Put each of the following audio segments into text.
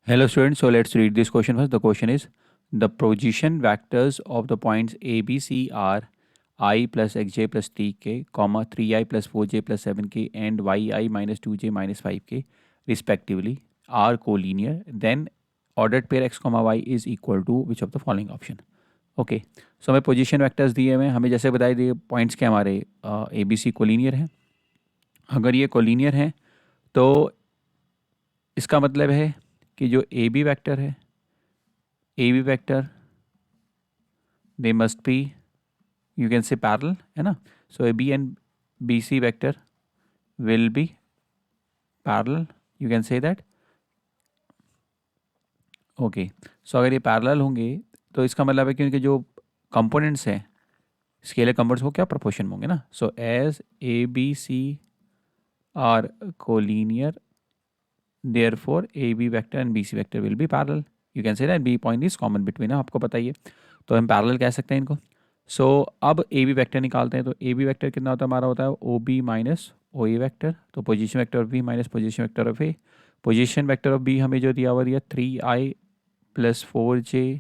Hello students, so let's read this question first. The question is, the position vectors of the points A, B, C are I plus xj plus 3k, comma 3i plus 4j plus 7k and yi minus 2j minus 5k respectively are collinear. Then ordered pair x comma y is equal to which of the following option? Okay so हमें position vectors दिए हुए हैं, हमें जैसे बताए दिए points के हमारे ए बी सी कोलिनियर हैं. अगर ये कोलिनियर हैं तो इसका मतलब है कि जो ए बी वैक्टर है, A B vector they must be, you can say parallel, है ना. So A B and B C vector will be parallel, you can say that. Okay so अगर ये पैरेलल होंगे तो इसका मतलब है कि उनके जो कंपोनेंट्स हैं, स्केलर कंपोनेंट्स, वो क्या प्रोपोर्शन में होंगे ना. So as A B C are collinear, therefore A B vector and B C vector will be parallel. You can say that B point is common between, आपको बताइए, तो हम पैरेलल कह सकते हैं इनको. सो अब ए बी वैक्टर निकालते हैं. तो ए बी वैक्टर कितना होता है हमारा, होता है O B minus O A vector. तो position vector of B minus position vector of A. Position vector of B हमें जो दिया हुआ दिया 3i plus 4j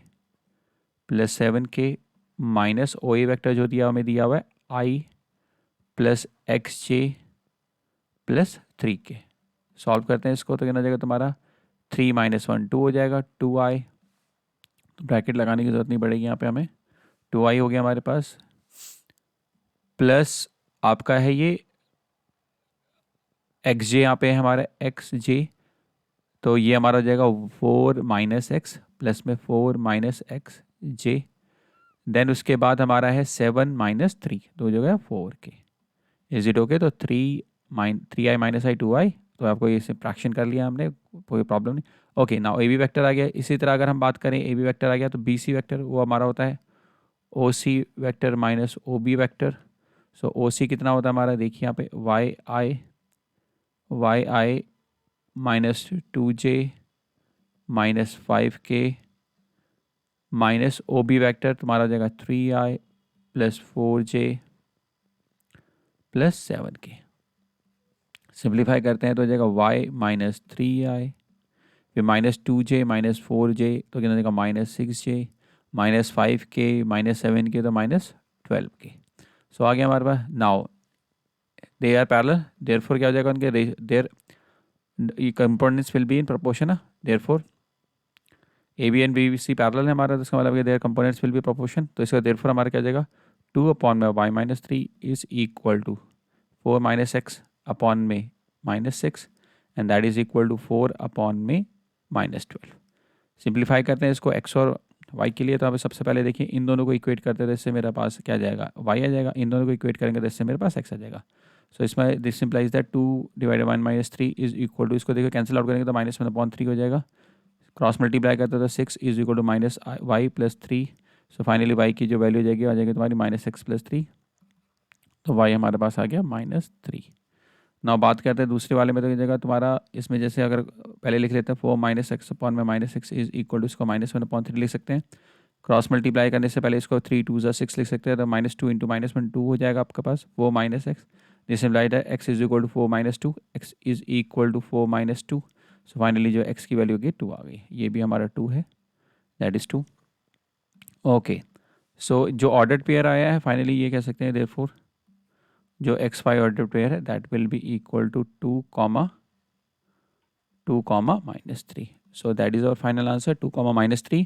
plus 7k minus O A vector जो दिया हमें दिया हुआ है i plus xj plus 3k. Solve करते हैं इसको तो कितना जाएगा तुम्हारा 3 माइनस 1 2 हो जाएगा 2i. तो ब्रैकेट लगाने की ज़रूरत नहीं पड़ेगी यहाँ पे हमें. 2i हो गया हमारे पास, प्लस आपका है ये xj, यहाँ पे है हमारा xj, तो ये हमारा हो जाएगा 4 माइनस एक्स प्लस में 4 माइनस एक्स जे. देन उसके बाद हमारा है 7 माइनस 3, तो हो जाएगा 4k. Is it okay. तो 3i माइनस आई 2i, तो आपको ये फ्रैक्शन कर लिया हमने, कोई प्रॉब्लम नहीं. Okay now A B vector आ गया. इसी तरह अगर हम बात करें ए बी वैक्टर आ गया तो बी सी वैक्टर वो हमारा होता है O C vector minus O B vector. So O C कितना होता है हमारा, देखिए यहाँ पे y i minus 2j minus 5k minus O B vector तुम्हारा हो जाएगा 3i plus 4j plus 7k. Simplify करते हैं तो हो जाएगा y माइनस 3i, फिर माइनस 2j माइनस 4j, तो कितना देगा minus 6j minus 5k minus 7k, तो माइनस 12k. सो आ गया हमारे पास. Now they are parallel, therefore क्या हो जाएगा उनके their components will be in proportion. Therefore A B and B C parallel है हमारा, तो इसका मतलब their components will be proportion. तो इसका देयरफॉर हमारा क्या हो जाएगा 2 अपॉन में y minus 3 is equal to 4 minus x upon में minus 6 and that is equal to 4 upon में माइनस 12. सिंप्लीफाई करते हैं इसको x और y के लिए. तो अब सबसे पहले देखिए इन दोनों को इक्वेट करते हैं तो इससे मेरे पास क्या जाएगा y आ जाएगा. इन दोनों को इक्वेट करेंगे तो इससे मेरे पास x आ जाएगा. सो इसमें this simplify that 2 divided by minus 3 is equal to, इसको देखो कैंसिल आउट करेंगे तो माइनस 1/3 हो जाएगा. क्रॉस मल्टीप्लाई करते तो 6 is equal to minus Y plus 3. So finally y की जो वैल्यू आ जाएगी तुम्हारी माइनस एक्स प्लस 3. तो y हमारे पास आ गया माइनस 3. ना बात करते हैं दूसरे वाले में, तो ये जगह तुम्हारा इसमें जैसे अगर पहले लिख लेते हैं 4 माइनस एक्स अपॉन में minus X is equal to, इसको माइनस 1/3 लिख सकते हैं. क्रॉस मल्टीप्लाई करने से पहले इसको 3 2 6 लिख सकते हैं. तो माइनस 2 इंटू माइनस 1 2 हो जाएगा आपके पास 4 माइनस एक्स. दिस इम्प्लाइड है X is equal to 4 minus 2, X is equal to 4 minus 2. So finally जो एक्स की वैल्यू होगी 2 आ गई. ये भी हमारा 2 है, दैट इज़ 2. ओके सो जो ऑर्डर्ड पेयर आया है फाइनली ये कह सकते हैं देयरफॉर जो एक्स वाई ऑर्डर्ड पेयर है that will be equal to 2 comma minus 3. So that is our final answer, 2 comma minus 3.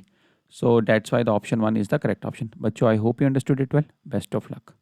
So that's why the option 1 is the correct option. Bachcho, I hope you understood it well. Best of luck.